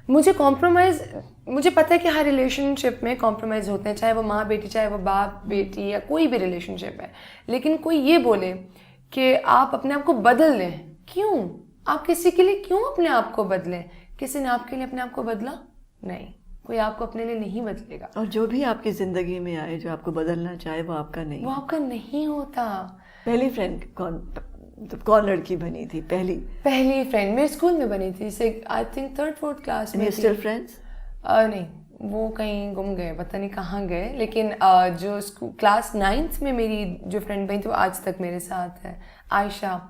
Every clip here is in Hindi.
मुझे कॉम्प्रोमाइज़, मुझे पता है कि हर रिलेशनशिप में कॉम्प्रोमाइज़ होते हैं, चाहे वो माँ बेटी, चाहे वो बाप बेटी, या कोई भी रिलेशनशिप है। लेकिन कोई ये बोले कि आप अपने आप को बदल लें, क्यों? आप किसी के लिए क्यों अपने आप को बदलें? किसी ने आपके लिए अपने आप को बदला? नहीं, कोई आपको अपने लिए नहीं बदलेगा। और जो भी आपकी ज़िंदगी में आए, जो आपको बदलना चाहे, वो आपका नहीं, वो आपका नहीं होता। पहली फ्रेंड कौन लड़की बनी थी? पहली फ्रेंड मेरे स्कूल में बनी थी, से आई थिंक 3rd-4th क्लास में थी। Still friends? नहीं, वो कहीं गुम गए, पता नहीं कहाँ गए। लेकिन जो क्लास 9th में मेरी जो फ्रेंड बनी थी वो आज तक मेरे साथ है, आयशा।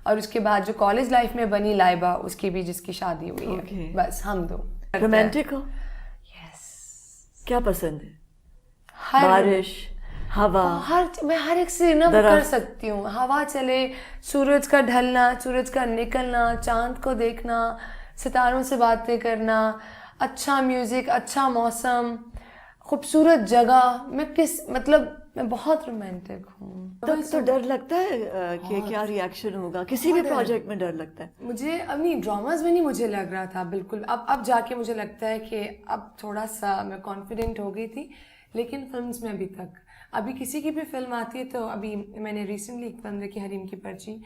और उसके बाद जो कॉलेज लाइफ में बनी लाइबा, उसकी भी जिसकी शादी हुई है। बस हम दो। रोमांटिक हो? यस। क्या पसंद है? बारिश, हवा? मैं हर एक से ना कर सकती हूँ। हवा चले, सूरज का ढलना, सूरज का निकलना, चांद को देखना, सितारों से बातें करना, अच्छा म्यूजिक, अच्छा मौसम, खूबसूरत जगह। मैं बहुत रोमांटिक हूँ। तो डर लगता है कि क्या रिएक्शन होगा? किसी भी प्रोजेक्ट में डर लगता है मुझे। अब नहीं, ड्रामाज में नहीं मुझे लग रहा था बिल्कुल। अब जाके मुझे लगता है कि अब थोड़ा सा मैं कॉन्फिडेंट हो गई थी। लेकिन फिल्म्स में अभी किसी की भी फिल्म आती है, तो अभी मैंने रिसेंटली एक फिल्म देखी, हरीम की पर्ची,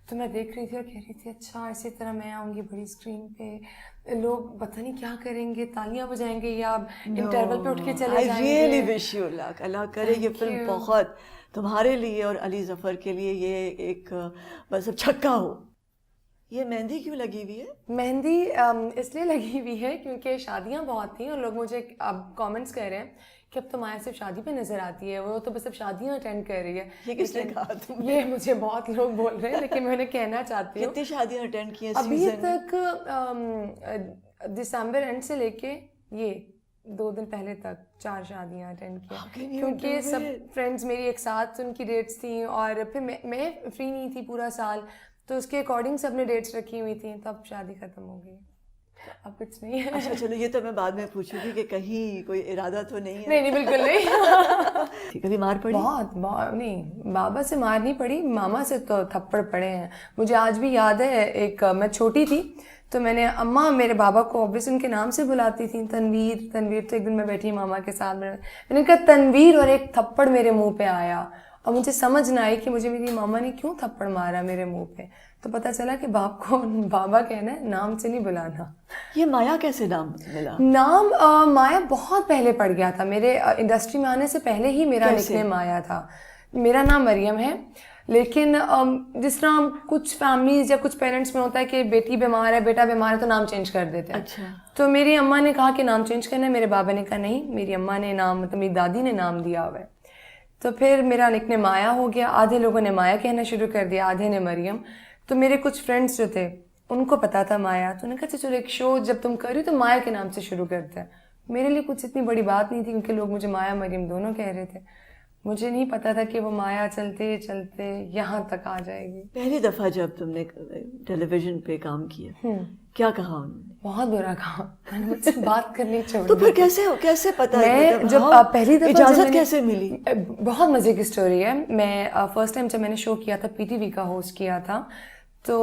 तो मैं देख रही थी और कह रही थी अच्छा इसी तरह मैं आऊँगी बड़ी स्क्रीन पे, लोग पता नहीं क्या करेंगे, तालियां बजाएंगे या इंटरवल पे उठ के चले जाएंगे। I really wish you luck। अल्लाह करे ये फिल्म बहुत तुम्हारे लिए और अली ज़फ़र के लिए ये एक बस अब छक्का हो। ये मेहंदी क्यों लगी हुई है? मेहंदी इसलिए लगी हुई है क्योंकि शादियां बहुत थी और लोग मुझे अब कमेंट्स कर रहे हैं कि अब तो माया सिर्फ शादी पे नजर आती है, वो तो बस अब शादियां अटेंड कर रही है। ये किसने कहा तुमने? ये मुझे बहुत लोग बोल रहे हैं, लेकिन मैंने कहना चाहती हूँ कितनी शादियां अटेंड की हैं अभी सीजन तक दिसंबर एंड से लेके ये 2 दिन पहले तक 4 शादियां अटेंड की, क्योंकि सब फ्रेंड्स मेरी एक साथ उनकी डेट्स थी और फिर मैं फ्री नहीं थी पूरा साल, तो उसके अकॉर्डिंग सबने डेट्स रखी हुई थी, तब शादी खत्म हो गई। अब कुछ नहीं है। अच्छा चलो, ये तो मैं बाद में पूछूंगी कि कहीं कोई इरादा तो नहीं है। नहीं बिल्कुल नहीं। कभी मार पड़ी? बहुत नहीं, बाबा से मार नहीं पड़ी, मामा से तो थप्पड़ पड़े हैं। मुझे आज भी याद है, मैं छोटी थी तो मैंने अम्मा मेरे बाबा को ऑब्वियसली उनके नाम से बुलाती थी, तनवीर तनवीर। तो एक दिन मैं बैठी मामा के साथ, मैंने कहा तनवीर, और एक थप्पड़ मेरे मुंह पे आया और मुझे समझ ना आई कि मुझे मेरी मामा ने क्यों थप्पड़ मारा मेरे मुंह पे। तो पता चला कि बाप को बाबा कहना है, नाम से नहीं बुलाना। ये माया कैसे नाम मिला? नाम माया बहुत पहले पड़ गया था, मेरे इंडस्ट्री में आने से पहले ही मेरा निकनेम माया था। मेरा नाम मरियम है, लेकिन जिस तरह कुछ फैमिलीज या कुछ पेरेंट्स में होता है कि बेटी बीमार है, बेटा बीमार है, तो नाम चेंज कर देते हैं। अच्छा। तो मेरी अम्मा ने कहा कि नाम चेंज करना है, मेरे बाबा ने कहा नहीं, मेरी अम्मा ने नाम, मतलब मेरी दादी ने नाम दिया हुआ है। तो फिर मेरा निकनेम माया हो गया। आधे लोगों ने माया कहना शुरू कर दिया, आधे ने मरियम। तो मेरे कुछ फ्रेंड्स जो थे उनको पता था माया, तो उन्होंने कहा चलो एक शो जब तुम कर रही हो तो माया के नाम से शुरू करते हैं। मेरे लिए कुछ इतनी बड़ी बात नहीं थी, क्योंकि लोग मुझे माया मरियम दोनों कह रहे थे। मुझे नहीं पता था कि वो माया चलते चलते यहाँ तक आ जाएगी। पहली दफा जब तुमने टेलीविजन पे काम किया, क्या कहा उन्होंने? बहुत बुरा कहा, मैंने मुझसे बात करनी चाहिए। तो फिर कैसे पता? मैं जब पहली दफा इजाजत कैसे मिली? बहुत मजे की स्टोरी है। मैं फर्स्ट टाइम जब मैंने शो किया था, पीटीवी का होस्ट किया था, तो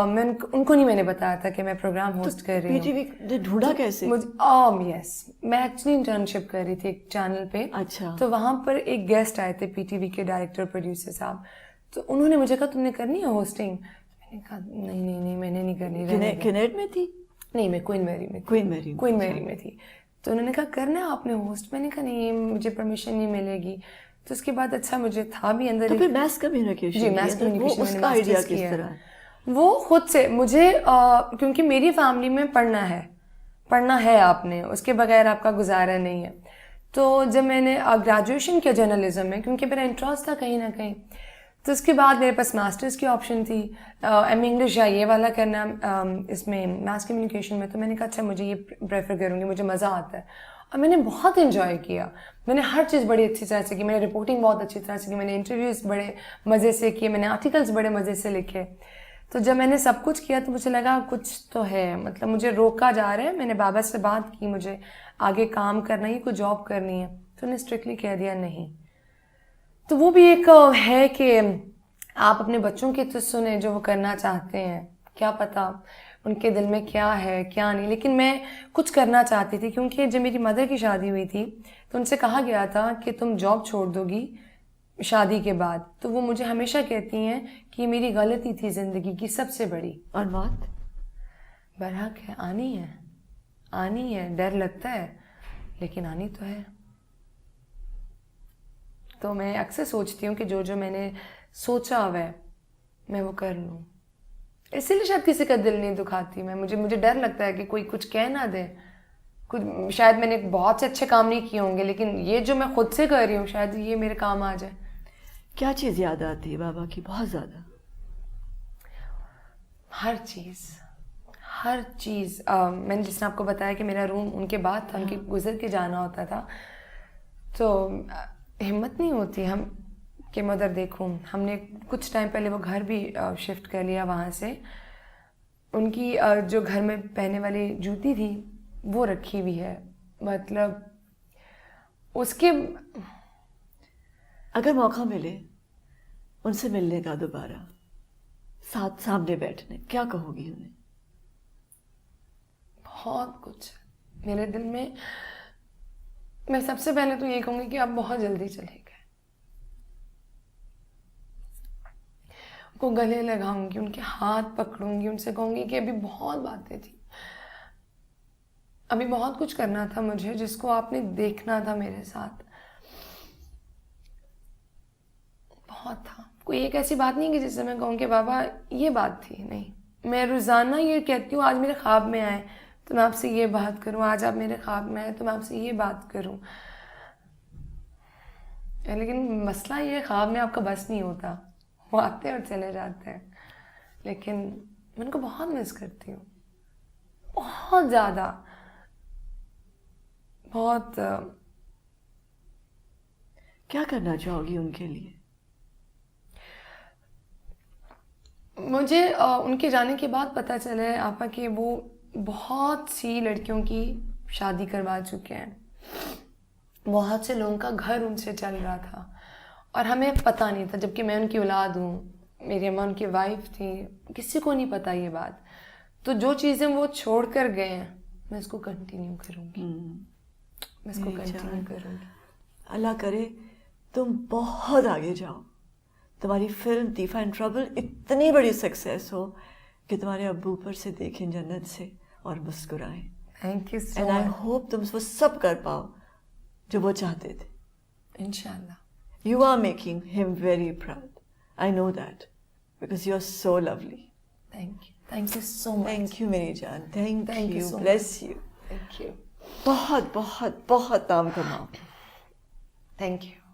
मैं उनको नहीं मैंने बताया था कि मैं प्रोग्राम होस्ट कर रही हूँ। पीटीवी ढूंढा कैसे? यस, मैं एक्चुअली इंटर्नशिप कर रही थी एक चैनल पे। अच्छा। तो वहाँ पर एक गेस्ट आए थे, पीटीवी के डायरेक्टर प्रोड्यूसर साहब। तो उन्होंने मुझे कहा तुमने करनी है होस्टिंग? मैंने कहा नहीं मैंने नहीं करनी। किनेट में थी? नहीं, मैं क्वीन मैरी में थी। तो उन्होंने कहा करना है आपने होस्ट? मैंने कहा नहीं, मुझे परमिशन नहीं मिलेगी। तो उसके बाद अच्छा मुझे था भी अंदर। तो फिर मैस कम्युनिकेशन? जी, मैस कम्युनिकेशन उसका आइडिया किस तरह? वो खुद से मुझे क्योंकि मेरी फैमिली में पढ़ना है आपने, उसके बगैर आपका गुजारा नहीं है। तो जब मैंने ग्रेजुएशन किया जर्नलिज्म में, क्योंकि मेरा इंटरेस्ट था कहीं ना कहीं, तो उसके बाद मेरे पास मास्टर्स की ऑप्शन थी, एम इंग्लिश या ये वाला करना इसमें मास कम्युनिकेशन में। तो मैंने कहा अच्छा मुझे ये प्रेफर करूँगी, मुझे मज़ा आता है। और मैंने बहुत इन्जॉय किया, मैंने हर चीज़ बड़ी अच्छी तरह से की, मैंने रिपोर्टिंग बहुत अच्छी तरह से की, मैंने इंटरव्यूज़ बड़े मज़े से किए, मैंने आर्टिकल्स बड़े मज़े से लिखे। तो जब मैंने सब कुछ किया तो मुझे लगा कुछ तो है, मतलब मुझे रोका जा रहा है। मैंने बाबा से बात की, मुझे आगे काम करना है, कोई जॉब करनी है, तो उन्होंने स्ट्रिक्टली कह दिया नहीं। तो वो भी एक है कि आप अपने बच्चों की तो सुने जो वो करना चाहते हैं, क्या पता उनके दिल में क्या है क्या नहीं, लेकिन मैं कुछ करना चाहती थी क्योंकि जब मेरी मदर की शादी हुई थी तो उनसे कहा गया था कि तुम जॉब छोड़ दोगी शादी के बाद। तो वो मुझे हमेशा कहती हैं कि मेरी गलती थी ज़िंदगी की सबसे बड़ी। और मौत? बरहक है, आनी है, डर लगता है लेकिन आनी तो है। तो मैं अक्सर सोचती हूँ कि जो जो मैंने सोचा हुआ है मैं वो कर लूँ, इसीलिए शायद किसी का दिल नहीं दुखाती मैं। मुझे डर लगता है कि कोई कुछ कह ना दे। कुछ शायद मैंने बहुत से अच्छे काम नहीं किए होंगे, लेकिन ये जो मैं खुद से कर रही हूँ शायद ये मेरे काम आ जाए। क्या चीज़ याद आती है बाबा की बहुत ज़्यादा? हर चीज़। मैंने जिसने आपको बताया कि मेरा रूम उनके बाद था, उनके गुजर के जाना होता था, तो हिम्मत नहीं होती हम कि मैं उधर देखूँ। हमने कुछ टाइम पहले वो घर भी शिफ्ट कर लिया वहाँ से। उनकी जो घर में पहनने वाली जूती थी वो रखी हुई है, मतलब उसके। अगर मौका मिले उनसे मिलने का दोबारा, साथ सामने बैठने, क्या कहोगी उन्हें? बहुत कुछ मेरे दिल में। मैं सबसे पहले तो ये कहूँगी कि आप बहुत जल्दी चले गए। उनको गले लगाऊंगी, उनके हाथ पकड़ूंगी, उनसे कहूँगी कि अभी बहुत बातें थी, अभी बहुत कुछ करना था मुझे जिसको आपने देखना था मेरे साथ। बहुत था। कोई एक ऐसी बात नहीं कि जिससे मैं कहूँ कि बाबा ये बात थी, नहीं। मैं रोज़ाना ये कहती हूँ आज मेरे ख्वाब में आए तो मैं आपसे ये बात करूँ, आज आप मेरे ख्वाब में आए तो मैं आपसे ये बात करूँ। लेकिन मसला ये ख्वाब में आपका बस नहीं होता, वो आते हैं और चले जाते हैं। लेकिन मैं उनको बहुत मिस करती हूँ, बहुत ज़्यादा, बहुत। क्या करना चाहोगी उनके लिए? मुझे उनके जाने के बाद पता चला है आपा कि वो बहुत सी लड़कियों की शादी करवा चुके हैं, बहुत से लोगों का घर उनसे चल रहा था और हमें पता नहीं था, जबकि मैं उनकी औलाद हूँ, मेरी अम्मा उनकी वाइफ थी, किसी को नहीं पता ये बात। तो जो चीज़ें वो छोड़ कर गए हैं मैं इसको कंटिन्यू करूँगी, मैं इसको कंटिन्यू करूँगी। अल्लाह करे तुम बहुत आगे जाओ, तुम्हारी फिल्म तीफा इन ट्रबल इतनी बड़ी सक्सेस हो कि तुम्हारे अब्बू ऊपर से देखें जन्नत से और मुस्कुराएं। Thank you so and I much. Hope तुम वो सब कर पाओ जो वो चाहते थे। इंशाल्लाह। You are making him very proud, I know that, because you are so lovely. Thank you so much. Thank you मेरी जान, thank you you, so much. Bless you. Thank you, बहुत बहुत बहुत नाम कमाओ। Thank you.